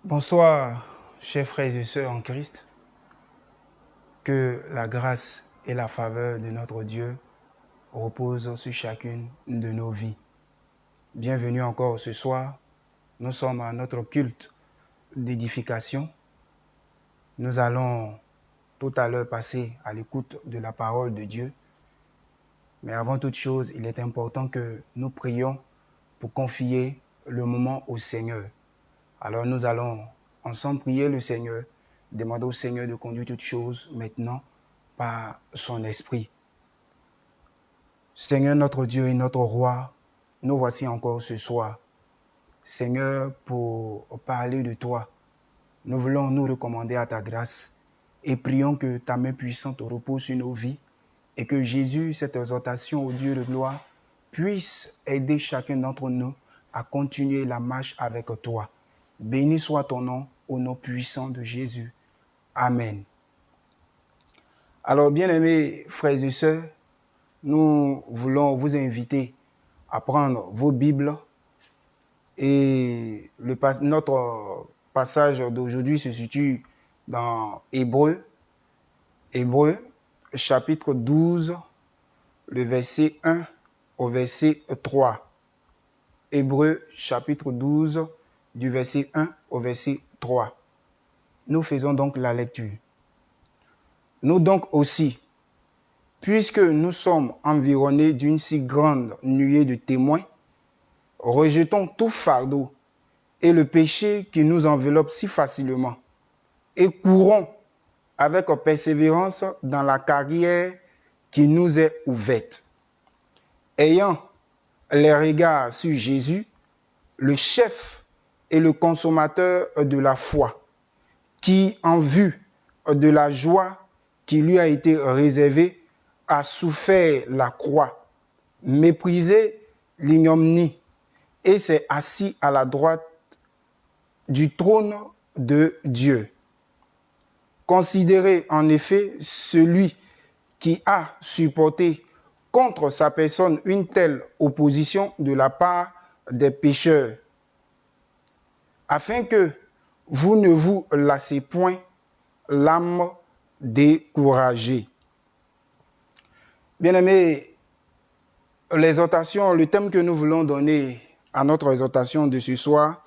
Bonsoir, chers frères et sœurs en Christ. Que la grâce et la faveur de notre Dieu reposent sur chacune de nos vies. Bienvenue encore ce soir. Nous sommes à notre culte d'édification. Nous allons tout à l'heure passer à l'écoute de la parole de Dieu. Mais avant toute chose, il est important que nous prions pour confier le moment au Seigneur. Alors nous allons ensemble prier le Seigneur, demander au Seigneur de conduire toutes choses maintenant par son esprit. Seigneur notre Dieu et notre Roi, nous voici encore ce soir. Seigneur, pour parler de toi, nous voulons nous recommander à ta grâce et prions que ta main puissante repose sur nos vies et que Jésus, cette exhortation au Dieu de gloire, puisse aider chacun d'entre nous à continuer la marche avec toi. Béni soit ton nom, au nom puissant de Jésus. Amen. Alors, bien-aimés frères et sœurs, nous voulons vous inviter à prendre vos Bibles et notre passage d'aujourd'hui se situe dans Hébreux chapitre 12, le verset 1 au verset 3. Hébreux chapitre 12, du verset 1 au verset 3. Nous faisons donc la lecture. Nous donc aussi, puisque nous sommes environnés d'une si grande nuée de témoins, rejetons tout fardeau et le péché qui nous enveloppe si facilement et courons avec persévérance dans la carrière qui nous est ouverte. Ayant les regards sur Jésus, le chef et le consommateur de la foi, qui, en vue de la joie qui lui a été réservée, a souffert la croix, méprisé l'ignominie et s'est assis à la droite du trône de Dieu. Considérez en effet celui qui a supporté contre sa personne une telle opposition de la part des pécheurs, afin que vous ne vous lassez point l'âme découragée. Bien-aimés, l'exhortation, le thème que nous voulons donner à notre exhortation de ce soir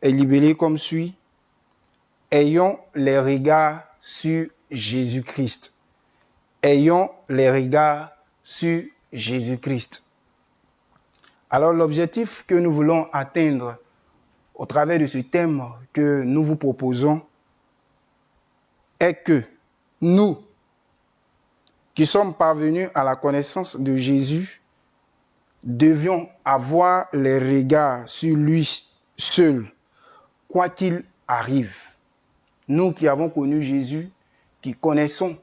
est libellé comme suit: ayons les regards sur Jésus-Christ. Ayons les regards sur Jésus-Christ. Alors l'objectif que nous voulons atteindre au travers de ce thème que nous vous proposons est que nous, qui sommes parvenus à la connaissance de Jésus, devions avoir les regards sur lui seul, quoi qu'il arrive. Nous qui avons connu Jésus, qui connaissons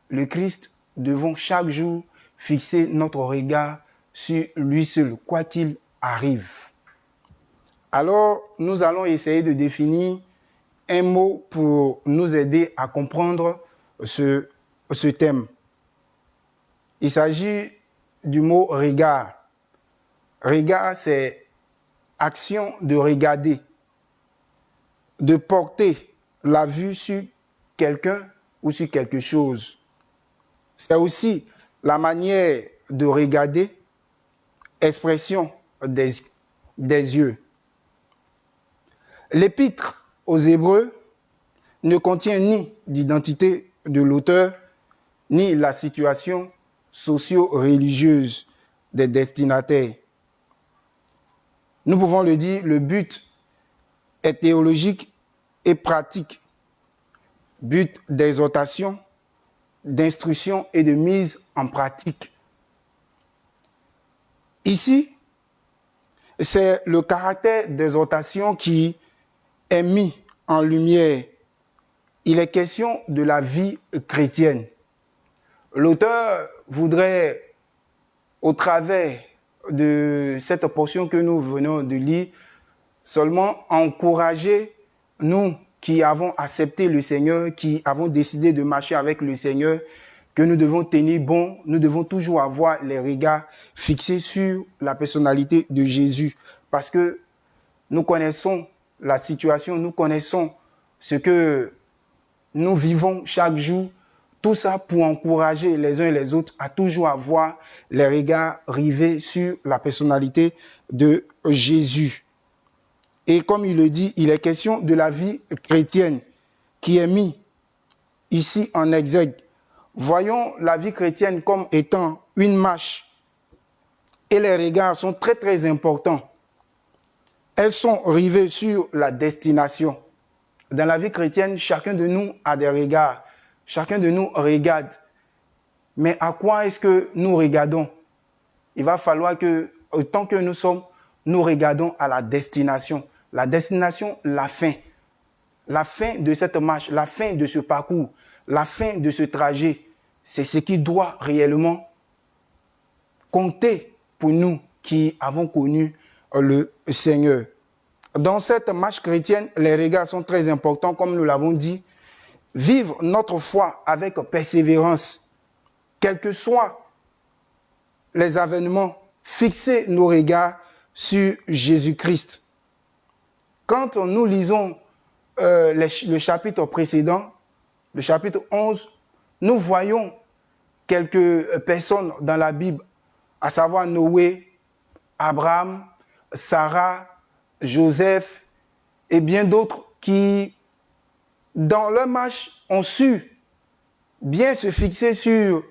le Christ, devons chaque jour fixer notre regard sur lui seul, quoi qu'il arrive. Alors, nous allons essayer de définir un mot pour nous aider à comprendre ce thème. Il s'agit du mot regard. Regard, c'est action de regarder, de porter la vue sur quelqu'un ou sur quelque chose. C'est aussi la manière de regarder, expression des yeux. L'épître aux Hébreux ne contient ni d'identité de l'auteur, ni la situation socio-religieuse des destinataires. Nous pouvons le dire, le but est théologique et pratique. But d'exhortation, d'instruction et de mise en pratique. Ici, c'est le caractère d'exhortation qui est mis en lumière. Il est question de la vie chrétienne. L'auteur voudrait, au travers de cette portion que nous venons de lire, seulement encourager nous qui avons accepté le Seigneur, qui avons décidé de marcher avec le Seigneur, que nous devons tenir bon, nous devons toujours avoir les regards fixés sur la personnalité de Jésus, parce que nous connaissons la situation, nous connaissons ce que nous vivons chaque jour. Tout ça pour encourager les uns et les autres à toujours avoir les regards rivés sur la personnalité de Jésus. Et comme il le dit, il est question de la vie chrétienne qui est mise ici en exergue. Voyons la vie chrétienne comme étant une marche. Et les regards sont très très importants. Elles sont rivées sur la destination. Dans la vie chrétienne, chacun de nous a des regards. Chacun de nous regarde. Mais à quoi est-ce que nous regardons? Il va falloir que, autant que nous sommes, nous regardons à la destination. La destination, la fin. La fin de cette marche, la fin de ce parcours, la fin de ce trajet. C'est ce qui doit réellement compter pour nous qui avons connu le Seigneur. Dans cette marche chrétienne, les regards sont très importants, comme nous l'avons dit. Vivre notre foi avec persévérance, quels que soient les événements, fixer nos regards sur Jésus-Christ. Quand nous lisons le chapitre précédent, le chapitre 11, nous voyons quelques personnes dans la Bible, à savoir Noé, Abraham, Sarah, Joseph et bien d'autres qui, dans leur marche, ont su bien se fixer sur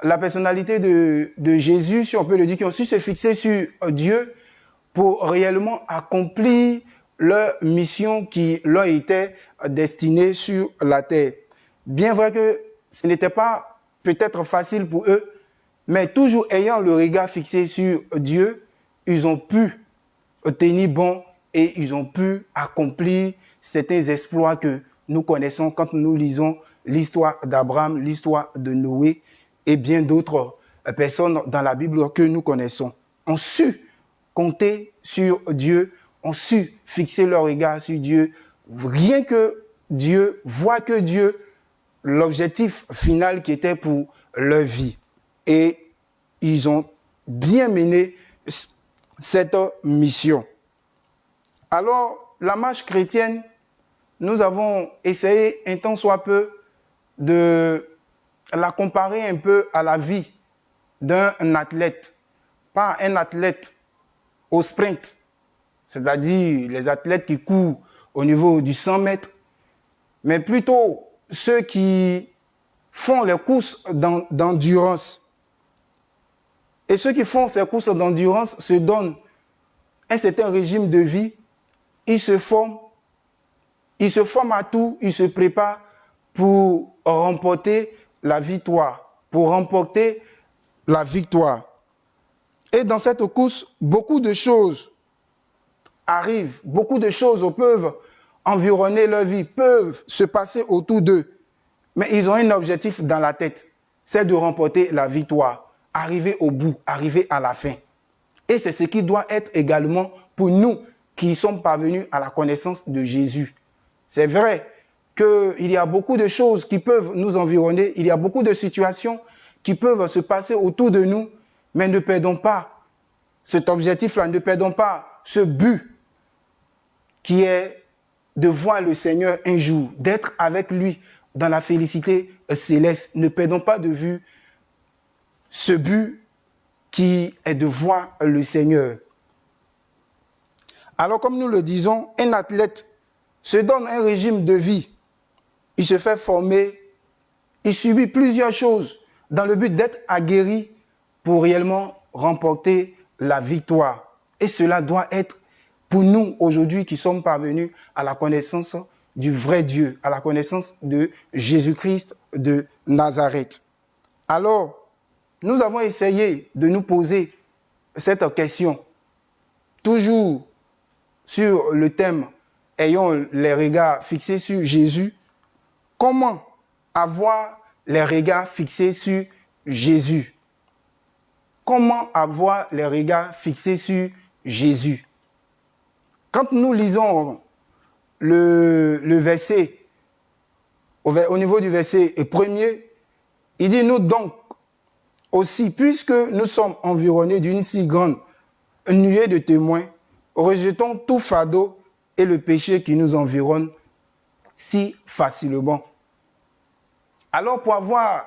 la personnalité de Jésus, si on peut le dire, qui ont su se fixer sur Dieu pour réellement accomplir leur mission qui leur était destinée sur la terre. Bien vrai que ce n'était pas peut-être facile pour eux, mais toujours ayant le regard fixé sur Dieu, ils ont pu tenir bon et ils ont pu accomplir certains exploits que nous connaissons quand nous lisons l'histoire d'Abraham, l'histoire de Noé et bien d'autres personnes dans la Bible que nous connaissons. Ont su compter sur Dieu, ont su fixer leur regard sur Dieu, rien que Dieu, voient que Dieu, l'objectif final qui était pour leur vie. Et ils ont bien mené cette mission. Alors, la marche chrétienne, nous avons essayé un tant soit peu de la comparer un peu à la vie d'un athlète. Pas un athlète au sprint, c'est-à-dire les athlètes qui courent au niveau du 100 mètres, mais plutôt ceux qui font les courses d'endurance. Et ceux qui font ces courses d'endurance se donnent un certain régime de vie. Ils se forment à tout, ils se préparent pour remporter la victoire, Et dans cette course, beaucoup de choses arrivent, beaucoup de choses peuvent environner leur vie, peuvent se passer autour d'eux. Mais ils ont un objectif dans la tête, c'est de remporter la victoire, arriver au bout, arriver à la fin. Et c'est ce qui doit être également pour nous qui sommes parvenus à la connaissance de Jésus. C'est vrai qu'il y a beaucoup de choses qui peuvent nous environner, il y a beaucoup de situations qui peuvent se passer autour de nous, mais ne perdons pas cet objectif-là, ne perdons pas ce but qui est de voir le Seigneur un jour, d'être avec lui dans la félicité céleste. Ne perdons pas de vue ce but qui est de voir le Seigneur. Alors, comme nous le disons, un athlète se donne un régime de vie. Il se fait former, il subit plusieurs choses dans le but d'être aguerri pour réellement remporter la victoire. Et cela doit être pour nous aujourd'hui qui sommes parvenus à la connaissance du vrai Dieu, à la connaissance de Jésus-Christ de Nazareth. Alors, nous avons essayé de nous poser cette question, toujours sur le thème « Ayons les regards fixés sur Jésus ». Comment avoir les regards fixés sur Jésus? Comment avoir les regards fixés sur Jésus? Quand nous lisons le verset, au niveau du verset premier, il dit « Nous donc aussi, puisque nous sommes environnés d'une si grande nuée de témoins, rejetons tout fardeau et le péché qui nous environne si facilement. Alors pour avoir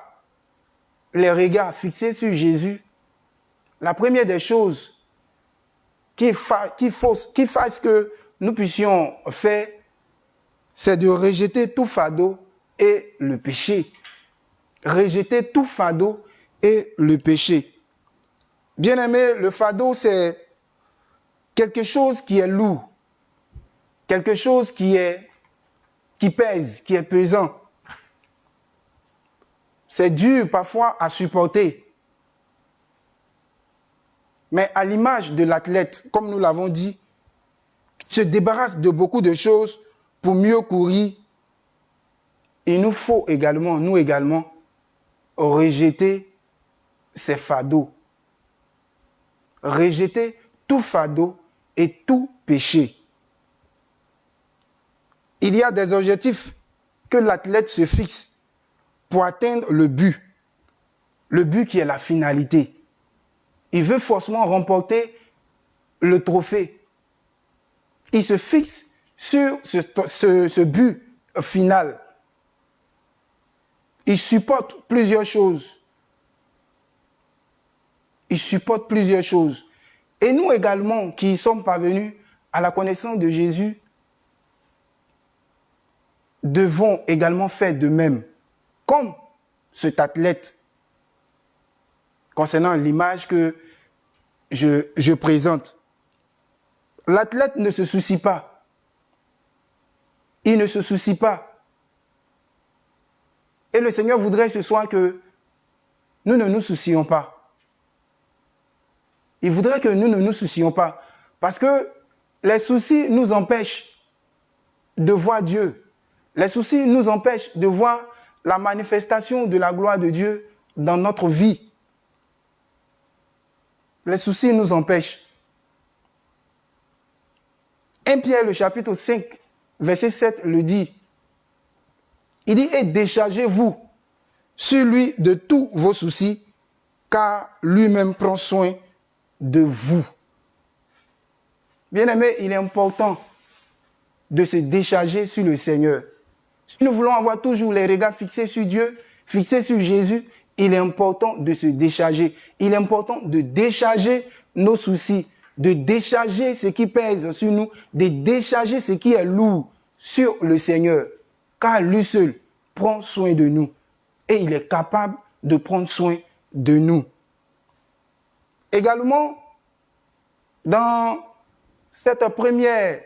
les regards fixés sur Jésus, la première des choses qui fasse que nous puissions faire, c'est de rejeter tout fardeau et le péché. Rejeter tout fardeau et le péché. Bien-aimé, le fardeau, c'est quelque chose qui est lourd, quelque chose qui pèse, qui est pesant. C'est dur parfois à supporter. Mais à l'image de l'athlète, comme nous l'avons dit, se débarrasse de beaucoup de choses pour mieux courir. Il nous faut également, nous également, rejeter ces fardeaux. Rejeter tout fardeau et tout péché. Il y a des objectifs que l'athlète se fixe pour atteindre le but qui est la finalité. Il veut forcément remporter le trophée. Il se fixe sur ce but final. Il supporte plusieurs choses. Il supporte plusieurs choses. Et nous également, qui sommes parvenus à la connaissance de Jésus, devons également faire de même, comme cet athlète, concernant l'image que je présente. L'athlète ne se soucie pas. Il ne se soucie pas. Et le Seigneur voudrait ce soir que nous ne nous soucions pas. Il voudrait que nous ne nous soucions pas. Parce que les soucis nous empêchent de voir Dieu. Les soucis nous empêchent de voir la manifestation de la gloire de Dieu dans notre vie. Les soucis nous empêchent. 1 Pierre, le chapitre 5, verset 7, le dit. Il dit, et déchargez-vous sur lui de tous vos soucis, car lui-même prend soin de vous. Bien-aimé, il est important de se décharger sur le Seigneur. Si nous voulons avoir toujours les regards fixés sur Dieu, fixés sur Jésus, il est important de se décharger. Il est important de décharger nos soucis, de décharger ce qui pèse sur nous, de décharger ce qui est lourd sur le Seigneur. Car lui seul prend soin de nous. Et il est capable de prendre soin de nous. Également, dans cette première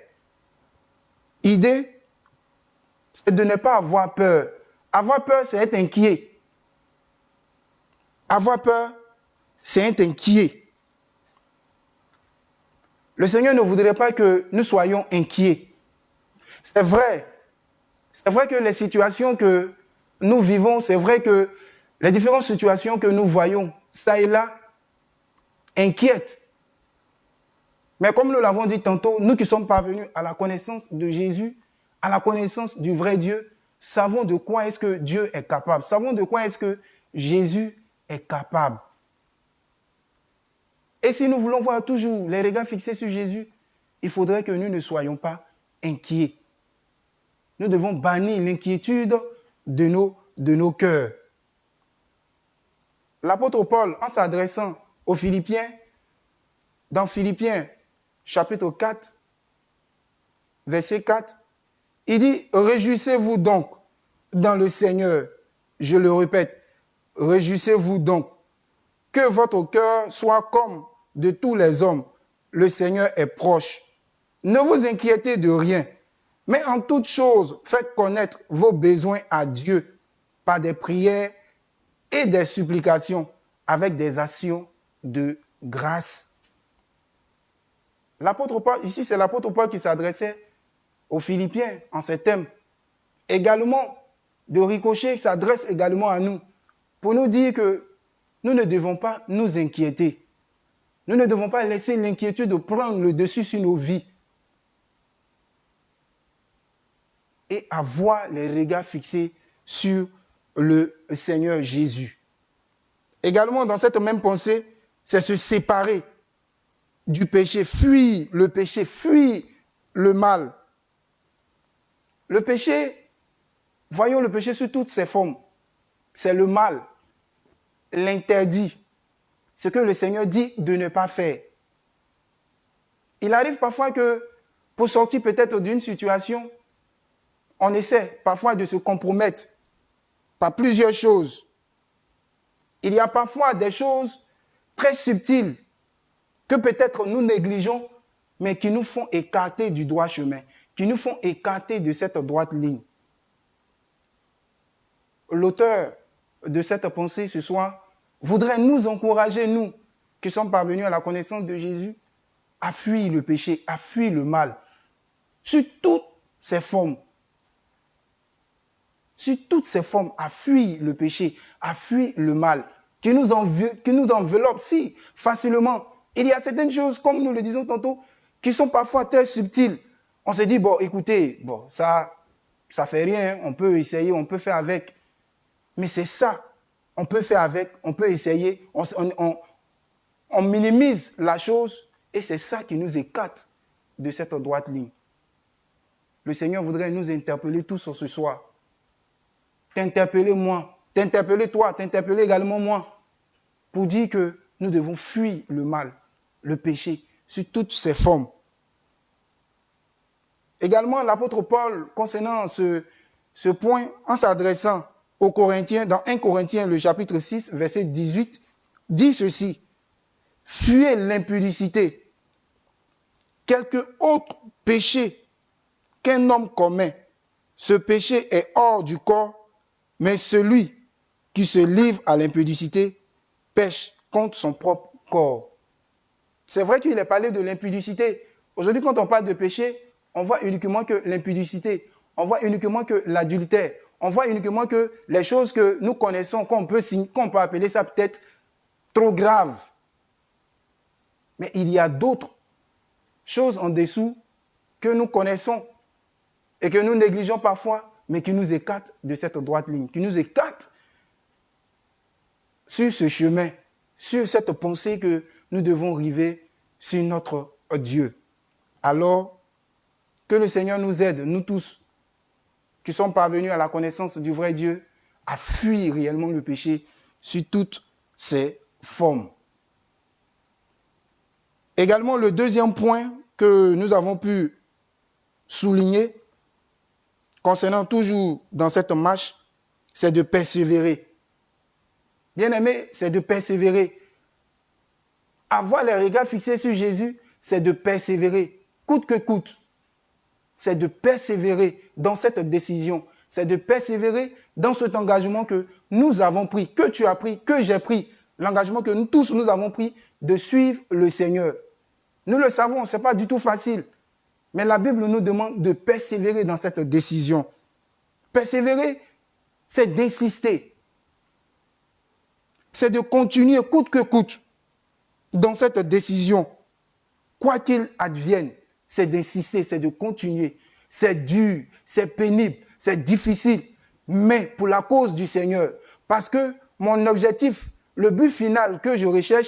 idée, c'est de ne pas avoir peur. Avoir peur, c'est être inquiet. Avoir peur, c'est être inquiet. Le Seigneur ne voudrait pas que nous soyons inquiets. C'est vrai. C'est vrai que les situations que nous vivons, c'est vrai que les différentes situations que nous voyons, ça et là, inquiètent. Mais comme nous l'avons dit tantôt, nous qui sommes parvenus à la connaissance de Jésus, à la connaissance du vrai Dieu, savons de quoi est-ce que Dieu est capable. Savons de quoi est-ce que Jésus est capable. Et si nous voulons voir toujours les regards fixés sur Jésus, il faudrait que nous ne soyons pas inquiets. Nous devons bannir l'inquiétude de nos cœurs. L'apôtre Paul, en s'adressant aux Philippiens, dans Philippiens chapitre 4, verset 4, il dit « Réjouissez-vous donc dans le Seigneur. » Je le répète, « Réjouissez-vous donc. Que votre cœur soit comme de tous les hommes. Le Seigneur est proche. Ne vous inquiétez de rien, mais en toute chose, faites connaître vos besoins à Dieu par des prières et des supplications avec des actions de grâce. » L'apôtre Paul, ici c'est l'apôtre Paul qui s'adressait aux Philippiens en ces thèmes. Également, de ricochet s'adresse également à nous pour nous dire que nous ne devons pas nous inquiéter. Nous ne devons pas laisser l'inquiétude prendre le dessus sur nos vies. Et avoir les regards fixés sur le Seigneur Jésus. Également, dans cette même pensée, c'est se séparer du péché, fuir le péché, fuir le mal. Le péché, voyons le péché sous toutes ses formes. C'est le mal, l'interdit, ce que le Seigneur dit de ne pas faire. Il arrive parfois que, pour sortir peut-être d'une situation, on essaie parfois de se compromettre par plusieurs choses. Il y a parfois des choses très subtiles que peut-être nous négligeons, mais qui nous font écarter du droit chemin, qui nous font écarter de cette droite ligne. L'auteur de cette pensée ce soir voudrait nous encourager, nous, qui sommes parvenus à la connaissance de Jésus, à fuir le péché, à fuir le mal, sur toutes ses formes. Sur toutes ses formes, à fuir le péché, à fuir le mal, qui nous enveloppe si facilement. Il y a certaines choses, comme nous le disons tantôt, qui sont parfois très subtiles. On se dit, bon, écoutez, bon, ça fait rien, on peut essayer, on peut faire avec. Mais c'est ça, on peut faire avec, on peut essayer, on minimise la chose et c'est ça qui nous écarte de cette droite ligne. Le Seigneur voudrait nous interpeller tous ce soir. T'interpeller moi, t'interpeller toi, t'interpeller également moi, pour dire que nous devons fuir le mal, le péché, sous toutes ses formes. Également, l'apôtre Paul, concernant ce point, en s'adressant aux Corinthiens, dans 1 Corinthiens, le chapitre 6, verset 18, dit ceci: « Fuyez l'impudicité, quelque autre péché qu'un homme commet. Ce péché est hors du corps, mais celui qui se livre à l'impudicité pêche contre son propre corps. » C'est vrai qu'il est parlé de l'impudicité. Aujourd'hui, quand on parle de péché, on voit uniquement que l'impudicité, on voit uniquement que l'adultère, on voit uniquement que les choses que nous connaissons, qu'on peut appeler ça peut-être trop grave. Mais il y a d'autres choses en dessous que nous connaissons et que nous négligeons parfois, mais qui nous écartent de cette droite ligne, qui nous écartent sur ce chemin, sur cette pensée que nous devons river sur notre Dieu. Alors, que le Seigneur nous aide, nous tous, qui sommes parvenus à la connaissance du vrai Dieu, à fuir réellement le péché sur toutes ses formes. Également, le deuxième point que nous avons pu souligner, concernant toujours dans cette marche, c'est de persévérer. Bien-aimé, c'est de persévérer. Avoir les regards fixés sur Jésus, c'est de persévérer, coûte que coûte. C'est de persévérer dans cette décision. C'est de persévérer dans cet engagement que nous avons pris, que tu as pris, que j'ai pris. L'engagement que nous tous, nous avons pris de suivre le Seigneur. Nous le savons, ce n'est pas du tout facile. Mais la Bible nous demande de persévérer dans cette décision. Persévérer, c'est d'insister. C'est de continuer coûte que coûte dans cette décision. Quoi qu'il advienne, c'est d'insister, c'est de continuer. C'est dur, c'est pénible, c'est difficile, mais pour la cause du Seigneur. Parce que mon objectif, le but final que je recherche,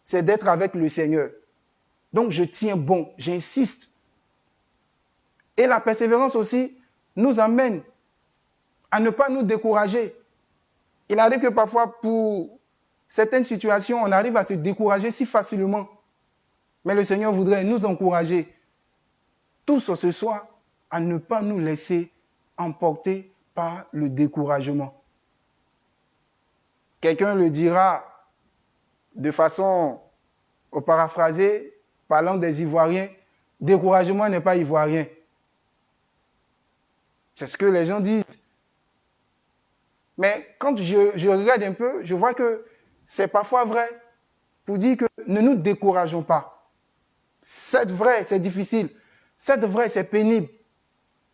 c'est d'être avec le Seigneur. Donc je tiens bon, j'insiste. Et la persévérance aussi nous amène à ne pas nous décourager. Il arrive que parfois, pour certaines situations, on arrive à se décourager si facilement. Mais le Seigneur voudrait nous encourager tous ce soir à ne pas nous laisser emporter par le découragement. Quelqu'un le dira de façon paraphrasée, parlant des Ivoiriens, découragement n'est pas ivoirien. C'est ce que les gens disent. Mais quand je regarde un peu, je vois que c'est parfois vrai pour dire que ne nous décourageons pas. C'est vrai, c'est difficile. C'est vrai, c'est pénible.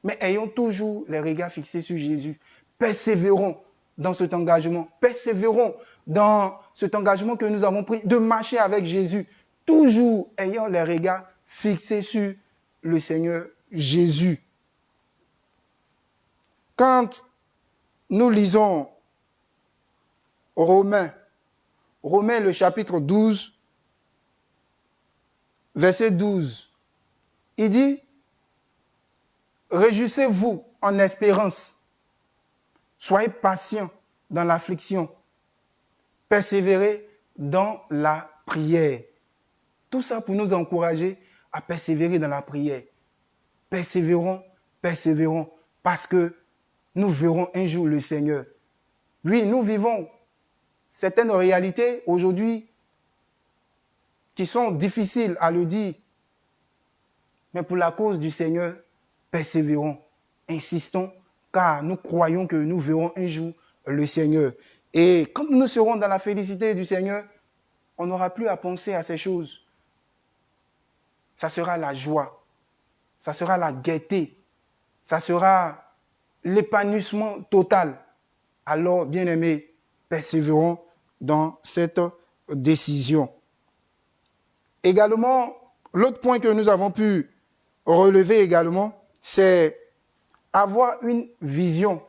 Mais ayons toujours les regards fixés sur Jésus. Persévérons dans cet engagement. Persévérons dans cet engagement que nous avons pris de marcher avec Jésus. Toujours ayant les regards fixés sur le Seigneur Jésus. Quand nous lisons Romains le chapitre 12, verset 12, il dit, réjouissez-vous en espérance. Soyez patients dans l'affliction. Persévérez dans la prière. Tout ça pour nous encourager à persévérer dans la prière. Persévérons, persévérons, parce que nous verrons un jour le Seigneur. Oui, nous vivons certaines réalités aujourd'hui qui sont difficiles à le dire, mais pour la cause du Seigneur, persévérons, insistons, car nous croyons que nous verrons un jour le Seigneur. Et quand nous serons dans la félicité du Seigneur, on n'aura plus à penser à ces choses. Ça sera la joie, ça sera la gaieté, ça sera l'épanouissement total. Alors, bien-aimés, persévérons dans cette décision. Également, l'autre point que nous avons pu relever également, c'est avoir une vision.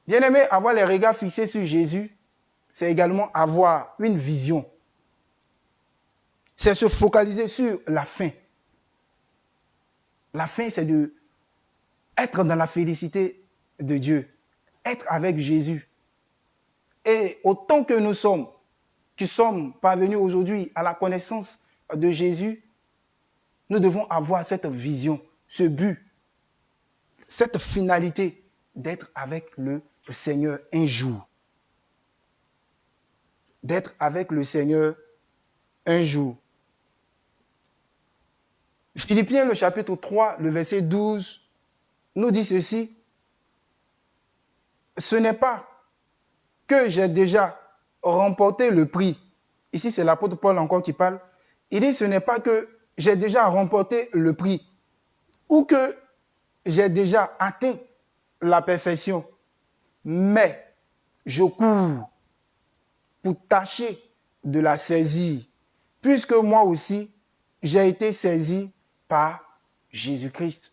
Bien-aimé, avoir les regards fixés sur Jésus, c'est également avoir une vision. C'est se focaliser sur la fin. La fin, c'est être dans la félicité de Dieu, être avec Jésus. Et autant que nous sommes, qui sommes parvenus aujourd'hui à la connaissance de Jésus, nous devons avoir cette vision, ce but, cette finalité d'être avec le Seigneur un jour. D'être avec le Seigneur un jour. Philippiens, le chapitre 3, le verset 12, nous dit ceci. Ce n'est pas que j'ai déjà remporté le prix. Ici, c'est l'apôtre Paul encore qui parle. Il dit, ce n'est pas que j'ai déjà remporté le prix ou que j'ai déjà atteint la perfection, mais je cours pour tâcher de la saisir, puisque moi aussi, j'ai été saisi par Jésus-Christ.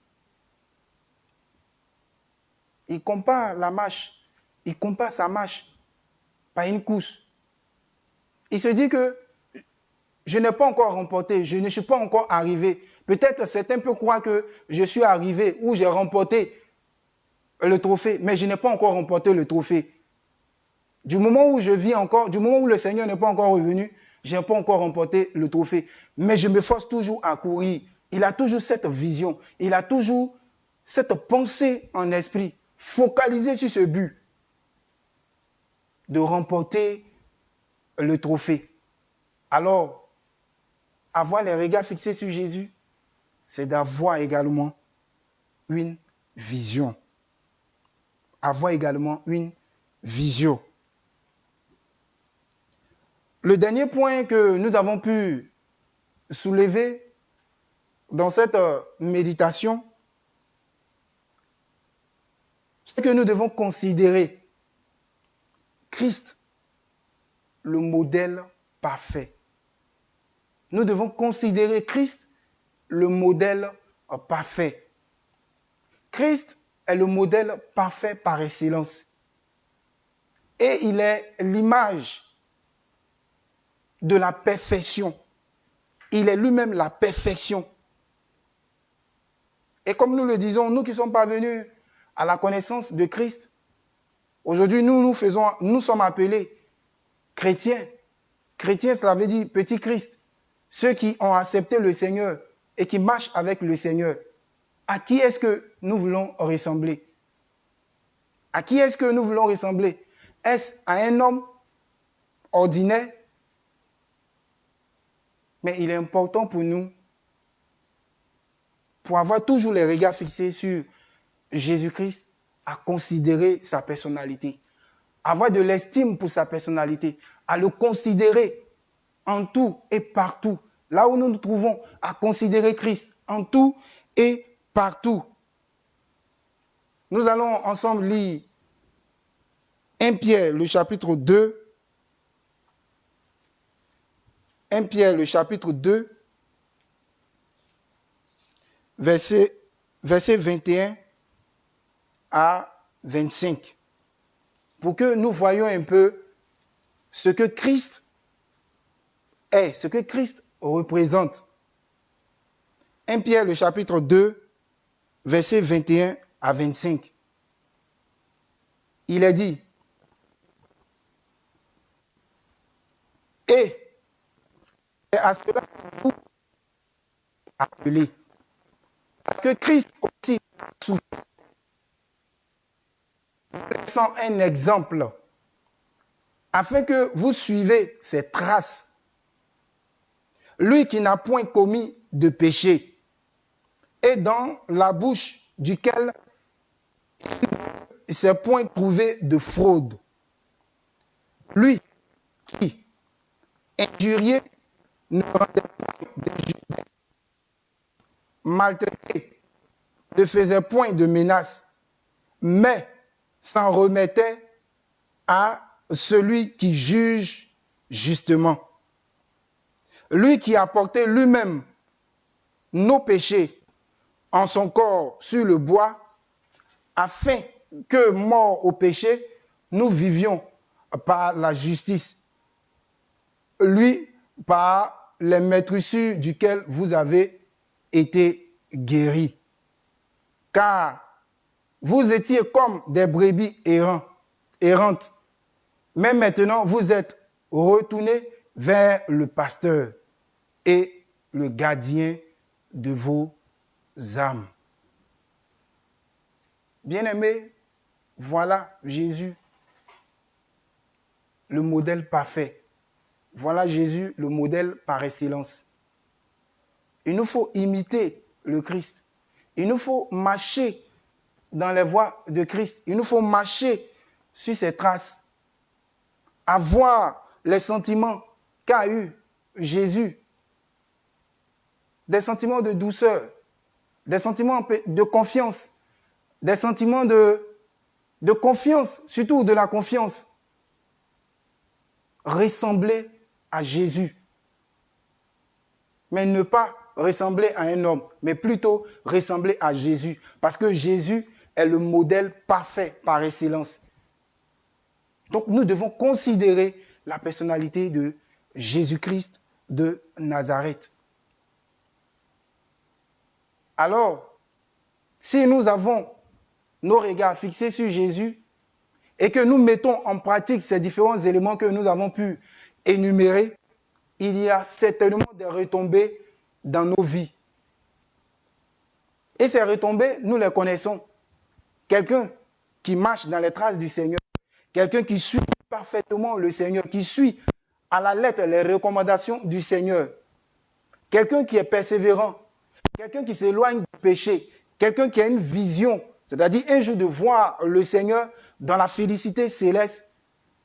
Il compare la marche, il compare sa marche par une course. Il se dit que je n'ai pas encore remporté, je ne suis pas encore arrivé. Peut-être certains peuvent croire que je suis arrivé ou j'ai remporté le trophée, mais je n'ai pas encore remporté le trophée. Du moment où je vis encore, du moment où le Seigneur n'est pas encore revenu, je n'ai pas encore remporté le trophée. Mais je me force toujours à courir. Il a toujours cette vision, il a toujours cette pensée en esprit, focalisée sur ce but de remporter le trophée. Alors, avoir les regards fixés sur Jésus, c'est d'avoir également une vision. Avoir également une vision. Le dernier point que nous avons pu soulever dans cette méditation, c'est que nous devons considérer Christ, le modèle parfait. Nous devons considérer Christ, le modèle parfait. Christ est le modèle parfait par excellence. Et il est l'image de la perfection. Il est lui-même la perfection. Et comme nous le disons, nous qui sommes parvenus à la connaissance de Christ, aujourd'hui nous sommes appelés chrétiens. Chrétiens, cela veut dire petit Christ. Ceux qui ont accepté le Seigneur et qui marchent avec le Seigneur. À qui est-ce que nous voulons ressembler? À qui est-ce que nous voulons ressembler? Est-ce à un homme ordinaire? Mais il est important pour nous, pour avoir toujours les regards fixés sur Jésus-Christ, à considérer sa personnalité, avoir de l'estime pour sa personnalité, à le considérer en tout et partout. Là où nous nous trouvons, à considérer Christ en tout et partout. Nous allons ensemble lire 1 Pierre, le chapitre 2. 1 Pierre, le chapitre 2, verset 21 à 25. Pour que nous voyions un peu ce que Christ est, ce que Christ représente. 1 Pierre, le chapitre 2, versets 21 à 25. Il est dit, et à cela vous appelez. Parce que Christ aussi souffre. Laissant un exemple, afin que vous suivez ses traces. Lui qui n'a point commis de péché, et dans la bouche duquel il ne s'est point trouvé de fraude. Lui qui, injurié, ne rendait point d'injure, maltraité, ne faisait point de menaces, mais s'en remettait à celui qui juge justement. Lui qui a porté lui-même nos péchés en son corps sur le bois, afin que, morts au péché, nous vivions par la justice. Lui, par les maîtrissures duquel vous avez été guéris. Car vous étiez comme des brebis errantes, mais maintenant vous êtes retournés vers le pasteur et le gardien de vos âmes. Bien-aimés, voilà Jésus, le modèle parfait. Voilà Jésus, le modèle par excellence. Il nous faut imiter le Christ. Il nous faut marcher dans les voies de Christ. Il nous faut marcher sur ses traces. Avoir les sentiments qu'a eu Jésus. Des sentiments de douceur, des sentiments de confiance, des sentiments de confiance, surtout de la confiance. Ressembler à Jésus. Mais ne pas ressembler à un homme, mais plutôt ressembler à Jésus. Parce que Jésus est le modèle parfait par excellence. Donc nous devons considérer la personnalité de Jésus-Christ de Nazareth. Alors, si nous avons nos regards fixés sur Jésus et que nous mettons en pratique ces différents éléments que nous avons pu énumérer, il y a certainement des retombées dans nos vies. Et ces retombées, nous les connaissons. Quelqu'un qui marche dans les traces du Seigneur, quelqu'un qui suit parfaitement le Seigneur, qui suit à la lettre les recommandations du Seigneur, quelqu'un qui est persévérant, quelqu'un qui s'éloigne du péché, quelqu'un qui a une vision, c'est-à-dire un jour de voir le Seigneur dans la félicité céleste,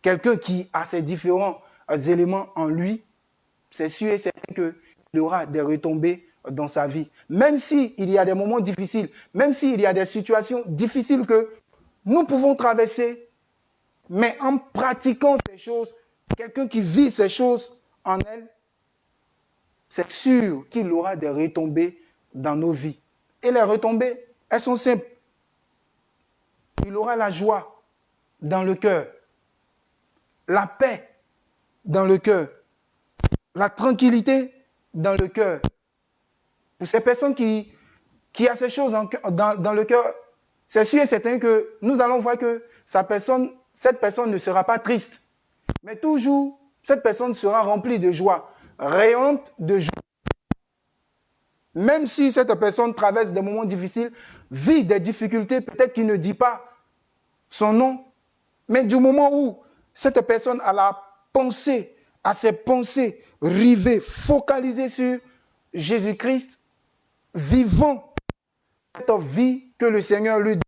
quelqu'un qui a ces différents éléments en lui, c'est sûr et certain qu'il aura des retombées dans sa vie. Même s'il y a des moments difficiles, même s'il y a des situations difficiles que nous pouvons traverser, mais en pratiquant ces choses, quelqu'un qui vit ces choses en elle, c'est sûr qu'il aura des retombées dans nos vies. Et les retombées, elles sont simples. Il aura la joie dans le cœur, la paix dans le cœur, la tranquillité dans le cœur. Pour ces personnes qui ont ces choses dans le cœur, c'est sûr et certain que nous allons voir que cette personne ne sera pas triste. Mais toujours, cette personne sera remplie de joie, rayonnante de joie. Même si cette personne traverse des moments difficiles, vit des difficultés, peut-être qu'il ne dit pas son nom, mais du moment où cette personne a la pensée, a ses pensées rivées, focalisées sur Jésus-Christ, vivant cette vie que le Seigneur lui donne,